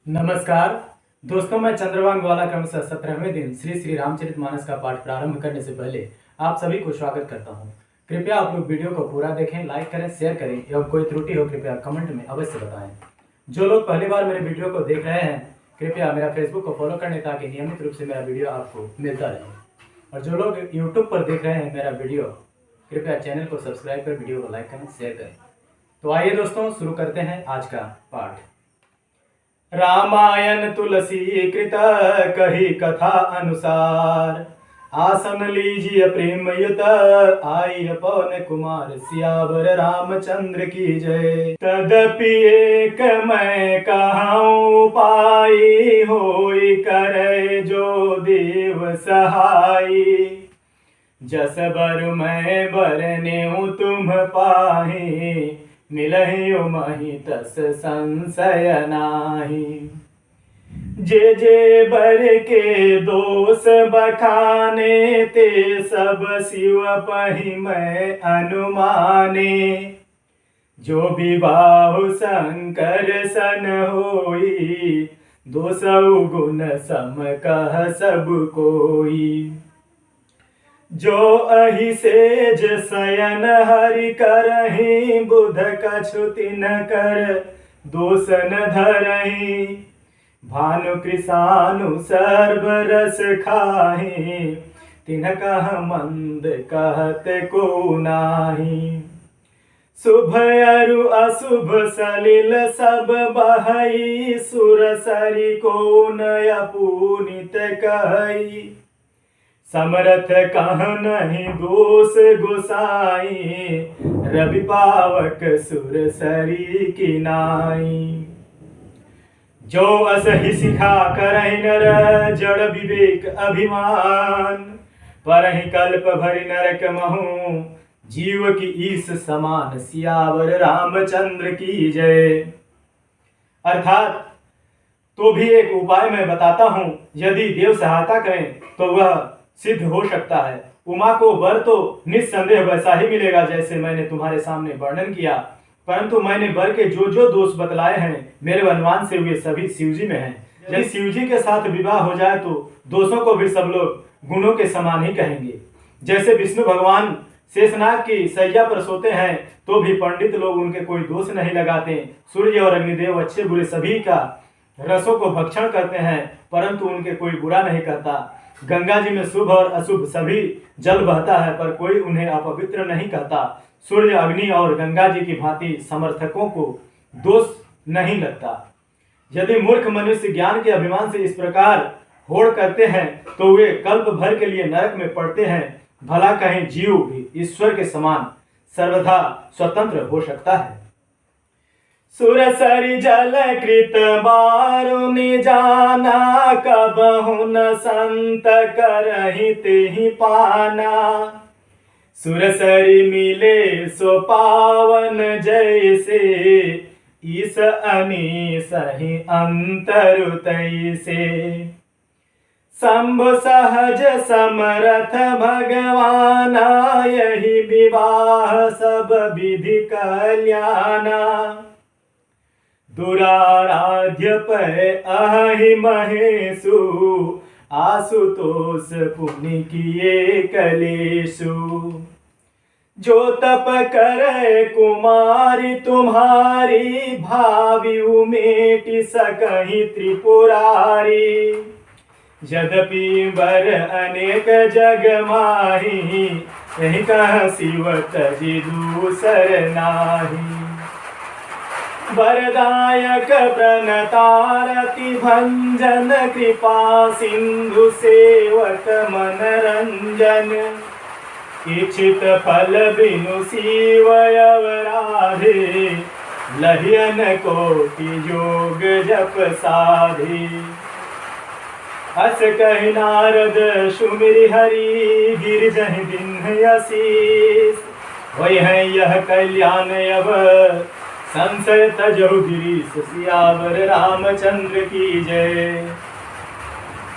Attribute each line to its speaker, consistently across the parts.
Speaker 1: नमस्कार दोस्तों, मैं चंद्रवान ग्वाला क्रमशः 17वें दिन श्री श्री रामचरितमानस का पाठ प्रारंभ करने से पहले आप सभी को स्वागत करता हूं। कृपया आप लोग वीडियो को पूरा देखें, लाइक करें, शेयर करें एवं कोई त्रुटि हो कृपया कमेंट में अवश्य बताएं। जो लोग पहली बार मेरे वीडियो को देख रहे हैं कृपया मेरा फेसबुक को फॉलो करें ताकि नियमित रूप से मेरा वीडियो आपको मिलता रहे। और जो लोग यूट्यूब पर देख रहे हैं मेरा वीडियो, कृपया चैनल को सब्सक्राइब कर वीडियो को लाइक करें, शेयर करें। तो आइए दोस्तों, शुरू करते हैं आज का पाठ। रामायण तुलसी कृत कही कथा अनुसार, आसन लीजिए प्रेम युत आई पवन कुमार, सियावर रामचंद्र की जय। तदपि एक मैं कहूँ पाई, होई करे जो देव सहाई, जस बर मैं बरनेऊ तुम पाही, मिलहि उमहि तस संशय नाही। जे जे बर के दोष बखाने, ते सब शिव पहि मैं अनुमाने। जो विबाहु शंकर सन होई, दोसौ गुण सम कह सब कोई। जो अहि सेज शयन हरि करहि, बुध कछु तिन कर दोष न धरहि। भानु कृषानु सर्व रस खाहि, तिन्ह कह मंद कहत को नाही। शुभ अरु अशुभ सलिल सब बहई, सुर सरि को नय पुनित कहई। समरथ कह नहीं दोष गोसाई, रवि पावक सुर सरी की नाई। जो असहि सिखा करहि नर, जड़ विवेक अभिमान, परहि कल्प भरि नरक महु, जीव की ईस समान, सियावर रामचंद्र की जय। अर्थात तो भी एक उपाय मैं बताता हूं, यदि देव सहायता करें तो वह सिद्ध हो सकता है। उमा को वर तो निस्संदेह वैसा ही मिलेगा जैसे मैंने तुम्हारे सामने वर्णन किया, परंतु मैंने वर के जो जो दोष बतलाए हैं मेरे अनुमान से वे सभी शिवजी में हैं। यदि शिवजी के साथ विवाह हो जाए तो दोषों को भी सब लोग गुणों के समान ही कहेंगे। जैसे विष्णु भगवान शेषनाग की सैया पर सोते हैं तो भी पंडित लोग उनके कोई दोष नहीं लगाते। सूर्य और अग्निदेव अच्छे बुरे सभी का रसों को भक्षण करते हैं परंतु उनके कोई बुरा नहीं करता। गंगा जी में शुभ और अशुभ सभी जल बहता है पर कोई उन्हें अपवित्र नहीं कहता। सूर्य, अग्नि और गंगा जी की भांति समर्थकों को दोष नहीं लगता। यदि मूर्ख मनुष्य ज्ञान के अभिमान से इस प्रकार होड़ करते हैं तो वे कल्प भर के लिए नरक में पड़ते हैं। भला कहीं जीव भी ईश्वर के समान सर्वथा स्वतंत्र हो सकता है। सुरसरि जल कृत बारुन जाना, कबहु न संत करहि तेहि पाना। सुरसरि मिले सो पावन जैसे, ईस अनीस ही अंतर तैसे। शंभु सहज समरथ भगवाना, यही विवाह सब विधि कल्याणा। दुराराध्य पै अहि महेशु, आशुतोष पुनि किए कलेशु। जो तप करे कुमारी तुम्हारी, भावी उमेटि सकहि त्रिपुरारी। यद्यपि वर अनेक जग माही, यही कह शिव तजि दूसर नाही। वरदायक प्रणतारति भंजन, कृपा सिंधु सेवक मनरंजन। इच्छित फल बिनु शिव अवराधे, लहियन कोटि योग जप साधे। अस कहि नारद सुमिरि हरि, गिरजहि दिन आशीष। वही है यह कल्याण अब, संशय तजहु गिरीश, सियावर रामचंद्र की जय।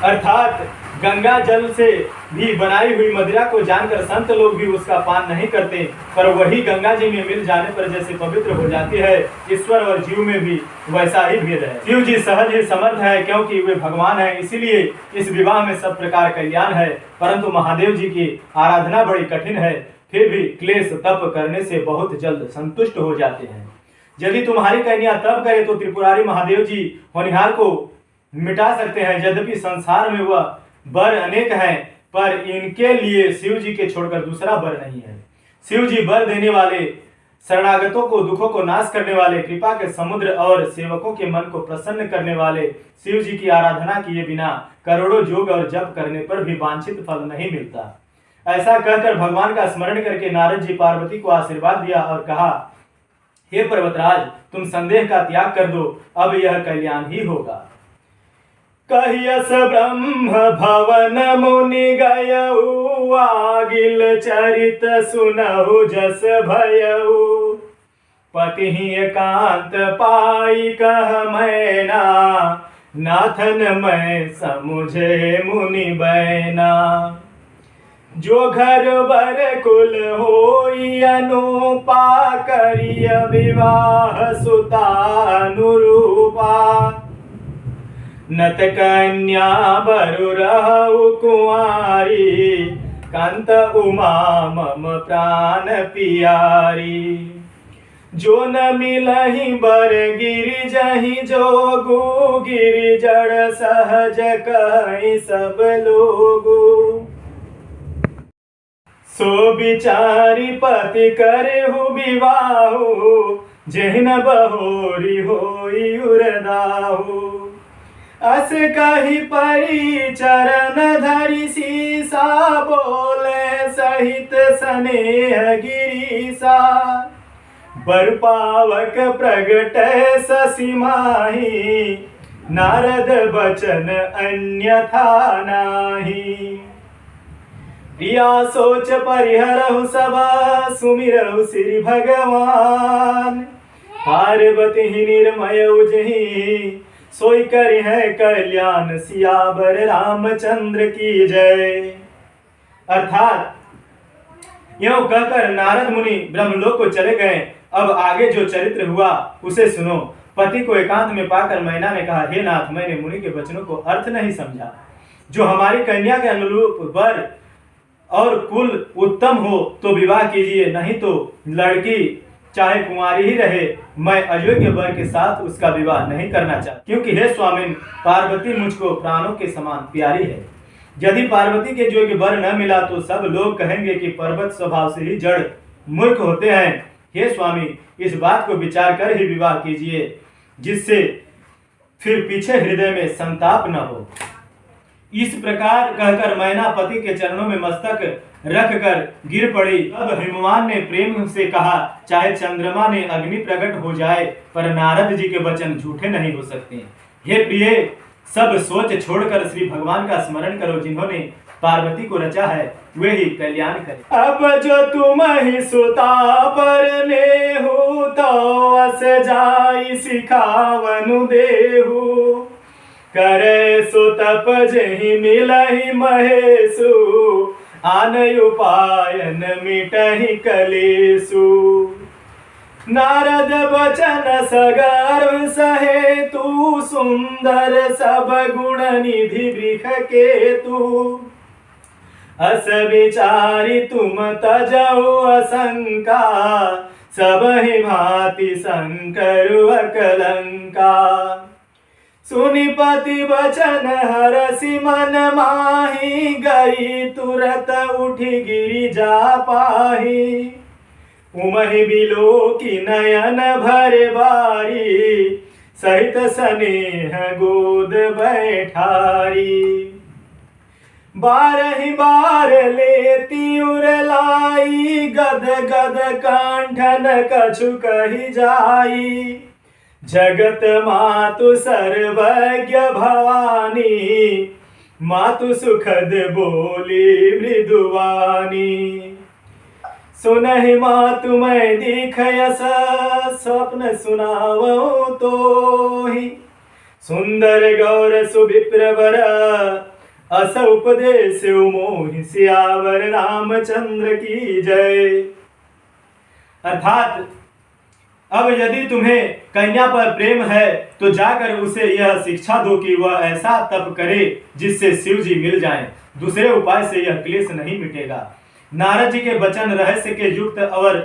Speaker 1: अर्थात गंगा जल से भी बनाई हुई मदिरा को जानकर संत लोग भी उसका पान नहीं करते, पर वही गंगा जी में मिल जाने पर जैसे पवित्र हो जाती है, ईश्वर और जीव में भी वैसा ही भेद है। शिव जी सहज ही समर्थ है, क्योंकि वे भगवान है, इसीलिए इस विवाह में सब प्रकार कल्याण है। परंतु महादेव जी की आराधना बड़ी कठिन है, फिर भी क्लेश तप करने से बहुत जल्द संतुष्ट हो जाते हैं। यदि तुम्हारी कन्या तप करे तो त्रिपुरारी महादेव जी होनिहार को मिटा सकते हैं। यद्यपि संसार में वह वर अनेक हैं, पर इनके लिए शिव जी के छोड़कर दूसरा वर नहीं है। शिव जी वर देने वाले, शरणागतों को दुखों को नाश करने वाले, कृपा के समुद्र और सेवकों के मन को प्रसन्न करने वाले। शिव जी की आराधना किए बिना करोड़ों योग और जप करने पर भी वांछित फल नहीं मिलता। ऐसा कहकर भगवान का स्मरण करके नारद जी पार्वती को आशीर्वाद दिया और कहा, हे पर्वतराज, तुम संदेह का त्याग कर दो, अब यह कल्याण ही होगा। कहियस ब्रह्म भवन मुनि गयऊ, आगिल चरित सुनहु जस भयऊ। पति एकांत पाई कह मैना, नाथन मैं समुझे मुनि बैना। जो घर बर कुल होई अनुपा, करिय विवाह सुतानुरूपा। नत कन्या बरु रहु कुंवारी, कांत उमा मम प्राण पियारी। जो न मिलहि बर गिरि जहि जोगु, गिरि जड़ सहज कहि सब लोगु। सो बिचारी पति करहु विवाहु, जेहन बहोरी होई उरदाहु। अस कही परी चरण धरि सीसा, बोले सहित स्नेह गिरीसा। बर पावक प्रगट शशि माही, नारद बचन अन्यथा नाही। प्रिया सोच परिहरहु सबा, सुमिरहु श्री भगवान। पार्वती निर्मय उजही, सोई करि है कल्याण, सियावर रामचंद्र की जय। अर्थात यूं कहकर नारद मुनि ब्रह्मलोक को चले गए। अब आगे जो चरित्र हुआ उसे सुनो। पति को एकांत में पाकर मैना ने कहा, हे नाथ, मैंने मुनि के वचनों को अर्थ नहीं समझा। जो हमारी कन्या के अनुरूप वर और कुल उत्तम हो तो विवाह कीजिए, नहीं तो लड़की चाहे कुंवारी ही रहे, मैं अयोग्य वर के साथ उसका विवाह नहीं करना चाहता। क्योंकि हे स्वामिन, पार्वती मुझको प्राणों के समान प्यारी है। यदि पार्वती के योग्य वर न मिला तो सब लोग कहेंगे कि पर्वत स्वभाव से ही जड़ मूर्ख होते हैं। हे स्वामी, इस बात को विचार कर ही विवाह कीजिए, जिससे फिर पीछे हृदय में संताप न हो। इस प्रकार कहकर मैना पति के चरणों में मस्तक रखकर गिर पड़ी। अब हिमवान ने प्रेम से कहा, चाहे चंद्रमा ने अग्नि प्रकट हो जाए, पर नारद जी के वचन झूठे नहीं हो सकते। हे प्रिय, सब सोच छोड़कर श्री भगवान का स्मरण करो, जिन्होंने पार्वती को रचा है, वे ही कल्याण करे। अब जो तुम ही सुता पर ने हो, तो अस जाई सिखावनु देहु। करे सो तप जहि मिलहि महेशु, आन उपायन मिटहि कलेशु। नारद बचन सगर सहे तू, सुंदर सब गुण निधि वृख केतु। अस विचारी तुम तजौ असंका, सब ही भांति शंकर अकलंका। सुनि पति वचन हरसि मन माही, गई तुरत उठि गिरि जा पाही। उमहि बिलो की नयन भर बारी, सहित स्नेह गोद बैठारी। बारहि बार लेती उरलाई, गद गद कांठन कछु कहि जाई। जगत मातु सर्वज्ञ भवानी, मातु सुखद बोली मृदुवानी। सुनहि मातु मैं दिखयस, स्वप्न सुनावो तोहि। सुंदर गौर सुविप्र वर, अस उपदेश मोहि सियावर रामचंद्र की जय। अर्थात अब यदि तुम्हें कन्या पर प्रेम है तो जाकर उसे यह शिक्षा दो कि वह ऐसा तप करे जिससे शिव जी मिल जाएं। दूसरे उपाय से यह क्लेश नहीं मिटेगा। नारद जी के वचन रहस्य के युक्त और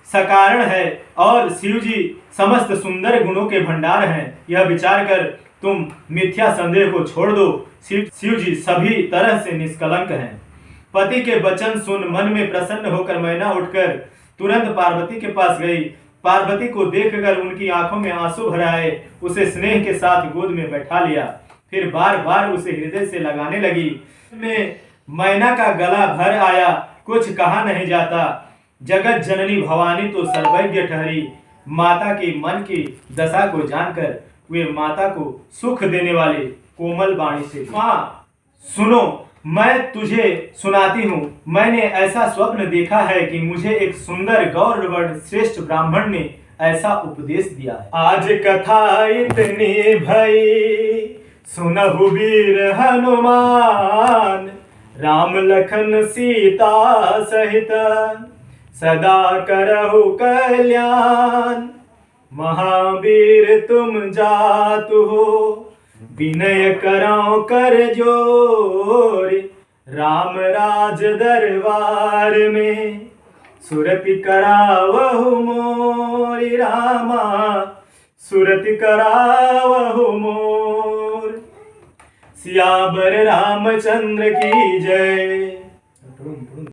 Speaker 1: सकारण है और शिव जी समस्त सुंदर गुणों के भंडार हैं। यह विचार कर तुम मिथ्या संदेह को छोड़ दो। शिव जी सभी तरह से निष्कलंक हैं। पति के वचन सुन मन में प्रसन्न होकर मैना उठकर तुरंत पार्वती के पास गई। पार्वती को देखकर उनकी आंखों में आंसू भर आए। उसे स्नेह के साथ गोद में बैठा लिया, फिर बार बार उसे हृदय से लगाने लगी। में मैना का गला भर आया, कुछ कहा नहीं जाता। जगत जननी भवानी तो सर्वज्ञ ठहरी। माता की मन की दशा को जानकर वे माता को सुख देने वाले कोमल वाणी से, माँ सुनो, मैं तुझे सुनाती हूँ। मैंने ऐसा स्वप्न देखा है कि मुझे एक सुंदर गौरवर्ण श्रेष्ठ ब्राह्मण ने ऐसा उपदेश दिया है। आज कथा इतनी भई सुनहु वीर हनुमान, राम लखन सीता सहित सदा करहु कल्याण। महावीर तुम जातु हो, विनय करौ कर जोर। राम राज दरबार में सुरति करावहु मोरि। रामा सुरति करावहु मोर। सियावर रामचंद्र की जय।